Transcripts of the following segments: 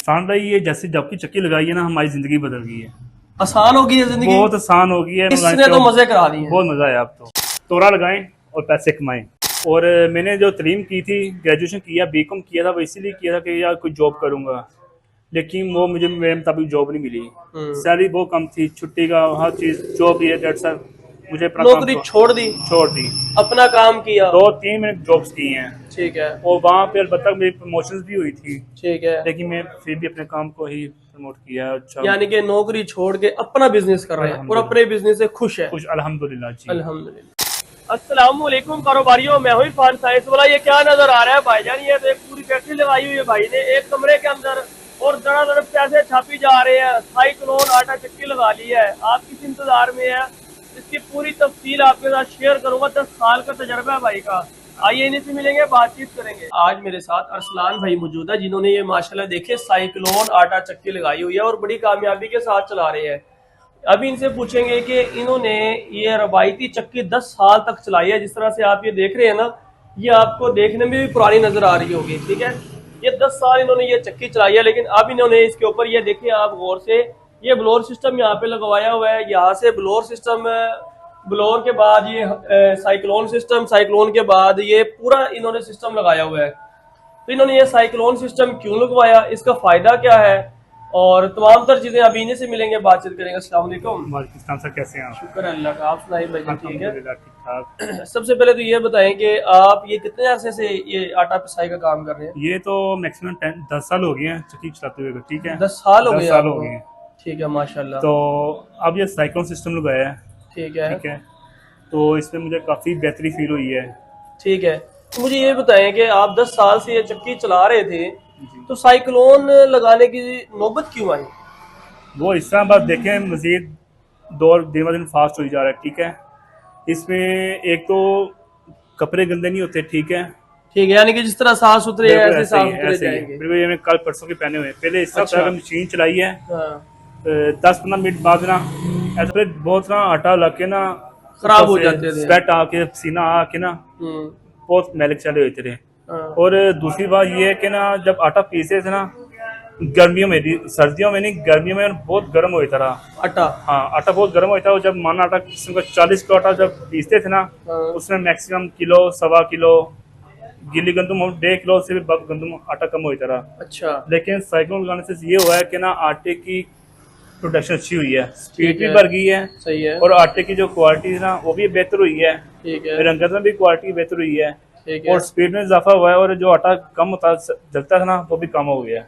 आसान रही है, जैसे जब की चक्की लगाई है ना हमारी जिंदगी बदल गई है। आसान हो गई है जिंदगी, बहुत आसान हो गई है। इसने तो मजे करा दिए हैं। बहुत मजा आया। आप तो तोड़ा लगाएं और पैसे कमाएं। और मैंने जो तलीम की थी, ग्रेजुएशन किया, बीकॉम किया था, वो इसीलिए किया था कि यार कोई जॉब करूंगा, लेकिन वो मुझे मेरे मुताबिक जॉब नहीं मिली। सैलरी बहुत कम थी, छुट्टी का हर चीज जॉब ये डेढ़ साल मुझे अपना नौकरी काम छोड़ दी, अपना काम किया। 2-3 मैंने जॉब्स की हैं। ठीक है। और वहाँ पे अलबत्ता मेरी प्रमोशंस भी हुई थी, ठीक है। लेकिन मैं फिर भी अपने काम को ही प्रमोट किया। अच्छा, यानी कि नौकरी छोड़ के अपना बिजनेस कर रहे हैं और अपने बिजनेस से खुश है। खुश अल्हम्दुलिल्लाह जी। अल्हम्दुलिल्लाह। अस्सलाम वालेकुम कारोबारियों, मैं हूं इरफान साइंस वाला। ये क्या नजर आ रहा है भाईजान? ये तो एक पूरी फैक्ट्री लगाई हुई है भाई ने एक कमरे के अंदर, और धड़ाधड़ पैसे छापी जा रहे हैं। साइक्लोन आटा चक्की लगा ली है। आप किस इंतजार में है? इसकी पूरी तफसील आपके साथ शेयर करूंगा। 10 साल का तजर्बा है भाई का। आइए इन्हीं से मिलेंगे, बातचीत करेंगे। आज मेरे साथ अरसलान भाई मौजूद है, जिन्होंने ये माशाल्लाह देखिए साइक्लोन आटा चक्की लगाई हुई है और बड़ी कामयाबी के साथ चला रहे हैं। अभी इनसे पूछेंगे कि इन्होंने ये रवायती चक्की 10 साल तक चलाई है। जिस तरह से आप ये देख रहे हैं ना, ये आपको देखने में भी पुरानी नजर आ रही होगी। ठीक है, ये 10 साल इन्होंने ये चक्की चलाई है, लेकिन अब इन्होंने इसके ऊपर ये देखिए आप गौर से, ये ब्लोअर सिस्टम यहाँ पे लगवाया हुआ है। यहाँ से ब्लोअर सिस्टम, ब्लोअर के बाद ये साइक्लोन सिस्टम, साइक्लोन के बाद ये पूरा इन्होंने सिस्टम लगाया हुआ है। तो इन्होंने ये साइक्लोन सिस्टम क्यों लगवाया, इसका फायदा क्या है, और तमाम तर चीजें अभी इन्हीं से मिलेंगे, बातचीत करेंगे। अस्सलाम वालेकुम। वालेकुम सर, कैसे हैं आप? शुक्र अल्लाह का, आप सुनाइए भाई? ठीक है, ठीक-ठाक। सबसे पहले तो ये बताएं कि आप ये कितने अरसे से ये आटा पिसाई का काम कर रहे हैं? ये तो मैक्सिमम 10 साल हो गए हैं चक्की चलाते हुए। ठीक है, 10 साल हो गए? 10 साल हो गए हैं। ठीक है, माशाल्लाह। तो अब ये साइक्लोन सिस्टम लगाया है। ठीक है। ठीक है, तो इसमें मुझे काफी बेहतरी फील हुई है। ठीक है, तो मुझे ये बताएं कि आप 10 साल से ये चक्की चला रहे थे, तो साइक्लोन लगाने की नौबत क्यों आई? वो इस तरह बात देखें, मजीद दौर दिन ब दिन फास्ट हो जा रहा है। ठीक है, इसमें एक तो कपड़े गंदे नहीं होते। ठीक है, ठीक है, यानी कि जिस तरह साफ सुथरे हैं ऐसे साफ सुथरे जाएंगे। बिल्कुल, ये मैं कल परसों के पहने हुए। पहले इस अच्छा। तरह मशीन चलाई है। हाँ। 10-15 मिनट बाद ना ऐसे बहुत ना आटा लग के ना खराब हो जाते थे, स्वेट आके पसीना आके ना बहुत मैल चले हुए थे। हाँ। और दूसरी बात ये है कि ना जब आटा पीसे थे ना, गर्मियों में, सर्दियों में नहीं, गर्मियों में बहुत गर्म होता रहा आटा। हाँ, आटा बहुत गर्म होता है। जब माना आटा किस्म का 40 किलो आटा जब पीसते थे ना, हाँ। उसमें मैक्सिमम किलो, 1.25 किलो गिली गंदम, 1.5 किलो से भी गंदम आटा कम होता रहा। अच्छा। लेकिन साइक्लोन लगाने से ये हुआ है कि ना आटे की प्रोडक्शन अच्छी हुई है, स्पीड भी बढ़ गई है। सही है। और आटे की जो क्वालिटी है ना वो भी बेहतर हुई है। ठीक है। रंगत में भी क्वालिटी बेहतर हुई है। ठीक है। और स्पीड में इजाफा हुआ है। और जो आटा कम होता जलता था ना, वो भी कम हो गया है।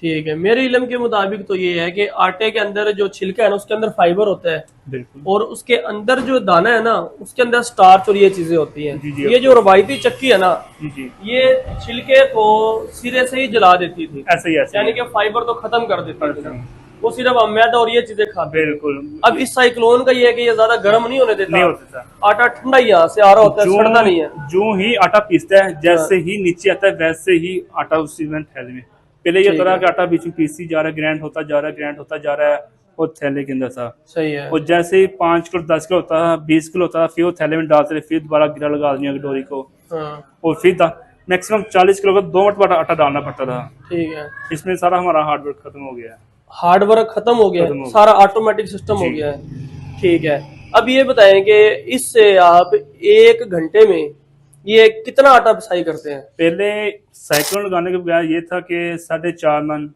ठीक है, मेरे इल्म के मुताबिक तो ये है कि आटे के अंदर जो छिलका है ना, उसके अंदर फाइबर होता है। बिल्कुल। और उसके अंदर जो दाना है ना, उसके अंदर स्टार्च और ये चीजें होती हैं। जी जी, ये जो रवायती चक्की है ना, जी जी, ये छिलके को सिरे से ही जला देती थी। ऐसे ही यानी कि फाइबर तो खत्म कर देती थी, वो सिर्फ मैदा और ये चीजें खाते। बिल्कुल। अब इस साइक्लोन का ये है कि ये ज्यादा गर्म नहीं होने देता, नहीं होता। आटा ठंडा ही यहाँ से आ रहा होता है, सड़ता नहीं है। जो ही आटा पीसता है, जैसे ही नीचे आता है वैसे ही आटा उसी में थैले में। पहले ये तरह का आटा बीच में पीसी जा रहा है, ग्राइंड होता जा रहा है, ग्राइंड होता जा रहा है, और थैले के अंदर था। सही है। और जैसे ही 5 किलो, 10 किलो होता है, 20 किलो होता है, फिर वो थैले में डालते रहे, फिर दोबारा गिरा लगा दिया डोरी को। और फिर मैक्सिमम 40 किलो का 2 मिनट आटा डालना पड़ता था। ठीक है, इसमें सारा हमारा हार्ड वर्क खत्म हो गया है। हार्ड वर्क खत्म हो गया, सारा ऑटोमेटिक सिस्टम हो गया है। ठीक है, अब ये बताएं कि इससे आप 1 घंटे में ये कितना आटा पिसाई करते हैं? पहले साइक्लोन लगाने के बगैर ये था कि 4.5 मन,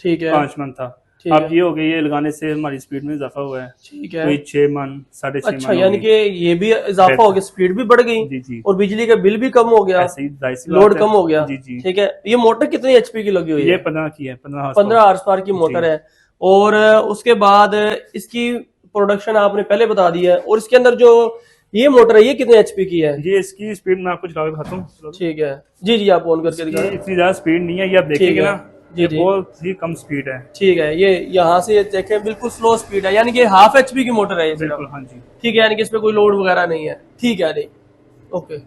ठीक है, 5 मन था। अब ये हो गई, ये लगाने से हमारी स्पीड में इजाफा हुआ है। ठीक है, कोई 6 मन, 6.5 अच्छा, यानी कि ये भी इजाफा हो गया, स्पीड भी बढ़ गई। जी जी। और बिजली का बिल भी कम हो गया, लोड कम हो गया। जी जी। ठीक है, ये मोटर कितनी एचपी की लगी हुई है? ये 15 की है, 15 हार्स पावर की मोटर है। और उसके बाद इसकी प्रोडक्शन आपने पहले बता दी है। और इसके अंदर जो ये मोटर है, ये कितने एचपी की है? ये इसकी स्पीड मैं आपको चला के दिखाता हूँ। ठीक है, जी जी, आप ऑन करके दिखाएं। इतनी ज्यादा स्पीड नहीं है, ये आप देखेंगे ना, जी जी, बहुत ही कम स्पीड है। ठीक है, ये यहाँ से देखें बिल्कुल स्लो स्पीड है, यानी कि हाफ एचपी की मोटर है ये सिर्फ। बिल्कुल, हाँ जी। ठीक है, यानी कि इसमें कोई लोड वगैरह नहीं है। ठीक है, नहीं, ओके।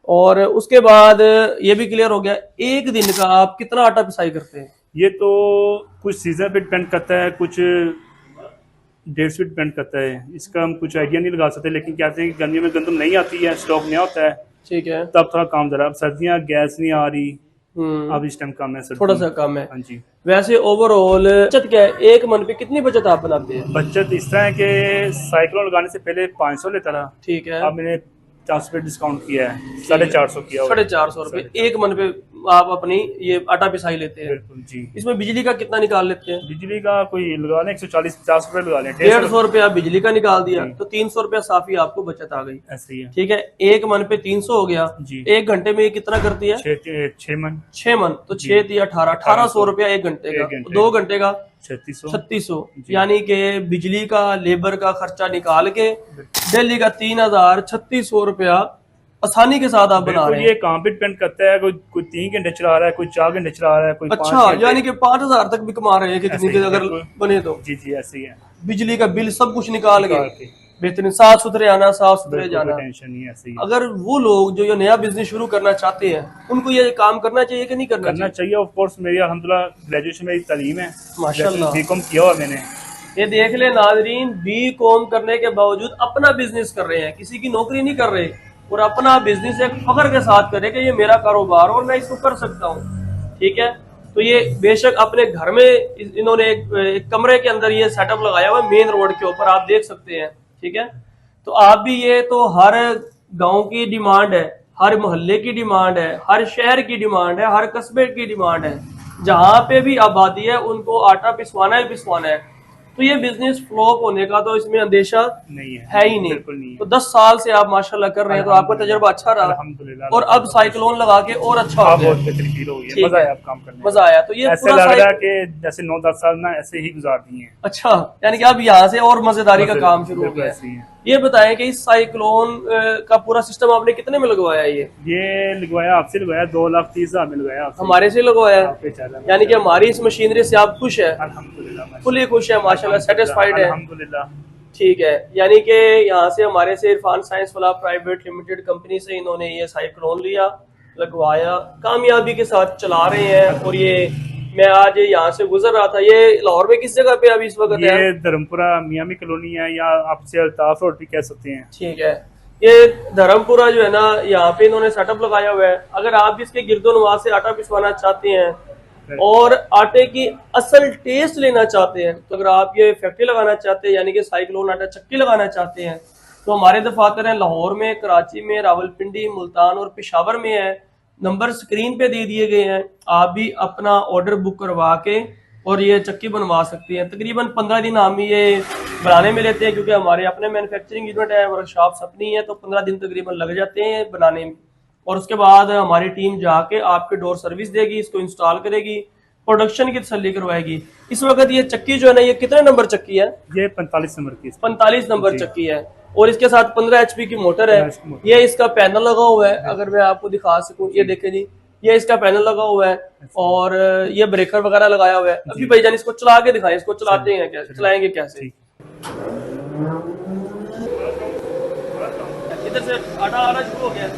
और उसके बाद ये भी क्लियर हो गया, एक दिन का आप कितना आटा पिसाई करते हैं? ये तो कुछ सीजन पे डिपेंड करता है, कुछ डेट्स पे डिपेंड करता है। इसका हम कुछ आइडिया नहीं लगा सकते, लेकिन कहते हैं कि गर्मियों में गंदम नहीं आती है, स्टॉक नहीं होता है। ठीक है, तब थोड़ा काम जरा। अब सर्दियाँ गैस नहीं आ रही, अब इस टाइम कम है, थोड़ा सा कम है। हाँ जी। वैसे ओवरऑल बचत क्या है, एक मन पे कितनी बचत आप बनाते हैं? बचत इस तरह है कि साइकिलों लगाने से पहले 500 लेता था, ठीक है, अब मैंने 400 रुपये डिस्काउंट किया है, 450 किया हुआ है। 450 रुपये एक मन पे आप अपनी ये आटा पिसाई लेते हैं। बिल्कुल जी। इसमें बिजली का कितना निकाल लेते हैं? बिजली का कोई लगा लें 140-50 रुपये लगा लें, 150 रुपया बिजली का निकाल दिया जी। तो 300 रुपया साफी आपको बचत आ गई। ऐसे ही है ठीक है, एक मन पे 300 हो गया जी। एक घंटे में ये कितना करती है? 6 मन 6 मन तो जी। 6 दिया 1800 रुपया एक घंटे का, एक घंटे। 2 घंटे का 3600 3600, जी। यानी कि बिजली का लेबर का खर्चा निकाल के दिल्ली का 3600 रुपया आसानी के साथ आप बना बिल्कुल। रहे ये हैं। काम पे डिपेंड करता है, कोई 3 घंटे चला रहा है, कोई 4 घंटे चला रहा है, कोई 5 अच्छा, घंटे। यानी कि 5000 तक भी कमा रहे हैं कि ऐसे कितनी ही, के अगर बिल्कुल। बने तो जी जी ऐसे ही है। बिजली का बिल सब कुछ निकाल निकाल के के। बेहतरीन साफ सुथरे आना, साफ सुथरे बिल्कुल, जाना। कोई टेंशन नहीं है, ऐसे ही है। अगर वो लोग जो ये नया बिजनेस शुरू करना चाहते हैं उनको ये काम करना चाहिए कि नहीं करना करना चाहिए? चाहिए। ऑफ कोर्स मेरी अल्हम्दुलिल्लाह ग्रेजुएशन मेरी तालीम है, माशाल्लाह। बीकॉम किया हुआ मैंने। ये देख ले नाजरीन, B.Com करने के बावजूद अपना बिजनेस कर रहे हैं, किसी की नौकरी नहीं कर रहे और अपना बिजनेस एक फख्र के साथ करे कि ये मेरा कारोबार और मैं इसको कर सकता हूँ। ठीक है, तो ये बेशक अपने घर में इन्होंने एक कमरे के अंदर ये सेटअप लगाया हुआ है, मेन रोड के ऊपर आप देख सकते हैं। ठीक है, तो आप भी, ये तो हर गांव की डिमांड है, हर मोहल्ले की डिमांड है, हर शहर की डिमांड है, हर कस्बे की डिमांड है। जहां पे भी आबादी है उनको आटा पिसवाना है। तो ये बिजनेस फ्लॉप होने का तो इसमें अंदेशा नहीं है ही नहीं। बिल्कुल नहीं है। तो 10 साल से आप माशाल्लाह कर रहे हैं, तो आपका तजुर्बा अच्छा रहा अल्हम्दुलिल्लाह। और अब साइक्लोन लगा के और अच्छा हो बहुत गया, बेहतरीन फील हो गई है, ठीक मजा है। आया अब काम करने में। मजा आया। तो ये ऐसे पूरा लग रहा है साइक- कि जैसे 9-10 साल ना ऐसे ही गुजार दिए हैं। अच्छा, यानी कि अब यहाँ से और मजेदारी का काम शुरू हो बिल्कुल गया ऐसे ही है। ये बताएं कि इस साइक्लोन का पूरा सिस्टम आपने कितने में लगवाया? ये लगवाया आपसे, लगवाया 2,30,000 में लगवाया आपसे। हमारे से लगवाया, आपके चैनल में। यानी कि हमारी इस मशीनरी से आप खुश है? अल्हम्दुलिल्लाह फुली खुश है माशाल्लाह, सेटिस्फाइड है? अल्हम्दुलिल्लाह। ठीक है, यानी कि यहाँ से हमारे से इरफान साइंस वाला प्राइवेट लिमिटेड कंपनी से इन्होंने ये साइक्लोन लिया, लगवाया, कामयाबी के साथ चला रहे हैं। और ये मैं आज यहाँ से गुजर रहा था, ये लाहौर में किस जगह पे अभी इस वक्त है? ये धर्मपुरा मियामी कॉलोनी है, या आपसे अल्ताफ रोड भी कह सकते हैं। ठीक है, ये धर्मपुरा जो है ना, यहाँ पे इन्होंने सेटअप लगाया हुआ है। अगर आप इसके गिरदोनवा से आटा पिसवाना चाहते हैं और आटे की असल टेस्ट लेना चाहते हैं, तो अगर आप ये फैक्ट्री लगाना चाहते हैं, यानी कि साइक्लोन आटा चक्की लगाना चाहते हैं, तो हमारे दफातर हैं लाहौर में, कराची में, रावलपिंडी, मुल्तान और पेशावर में है। नंबर स्क्रीन पे दे दिए गए हैं, आप भी अपना ऑर्डर बुक करवा के और ये चक्की बनवा सकते हैं। तकरीबन 15 दिन हम ये बनाने में लेते हैं, क्योंकि हमारे अपने मैन्युफैक्चरिंग यूनिट है, वर्कशॉप्स अपनी है, तो 15 दिन तकरीबन लग जाते हैं बनाने में। और उसके बाद हमारी टीम जाके आपके डोर सर्विस देगी, इसको इंस्टॉल करेगी, प्रोडक्शन की तसल्ली करवाएगी। इस वक्त ये चक्की जो है ना, ये कितने नंबर चक्की है? ये 45 नंबर की। 45 नंबर चक्की है और इसके साथ 15 HP की मोटर है। 15 मोटर। ये इसका पैनल लगा हुआ है, अगर मैं आपको दिखा सकूं, ये देखें जी, ये इसका पैनल लगा हुआ है और ये ब्रेकर वगैरह लगाया हुआ है। अभी भाईजान इसको चला के दिखाएं, इसको चलाते हैं कैसे, चलाएंगे कैसे? इधर से आटा आना शुरू हो गया।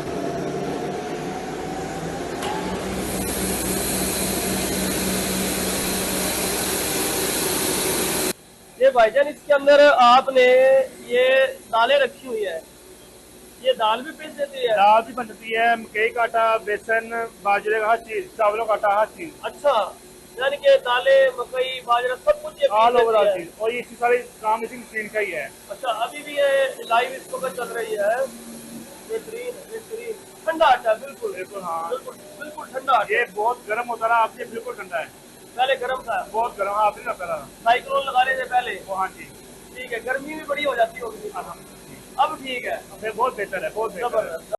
ये भाईजान इसके अंदर आपने ये दालें रखी हुई है, ये दाल भी पीस देती है? दाल भी बनती है, मकई का आटा, बेसन, बाजरे का हर चीज, चावलों का आटा, हर चीज। अच्छा, यानी कि दालें, मकई, बाजरा सब कुछ ये ऑल पीस ओवर देती है। चीज। और ये इसी सारी काम इसी मशीन का ही है। अच्छा, अभी भी ये लाइव इसको पर चल रही है। बेहतरीन बेहतरीन, ठंडा आटा, बिल्कुल बिल्कुल हाँ। बिल्कुल बिल्कुल ठंडा आटा। ये बहुत गर्म होता रहा, आपसे बिल्कुल ठंडा है। पहले गर्म था, बहुत गर्म, आपने ना करा। साइक्लोन लगाने से पहले? हाँ जी। ठीक है, गर्मी भी बड़ी हो जाती होगी, अब ठीक है, बहुत बेहतर है, बहुत बेहतर है। जबरदस्त।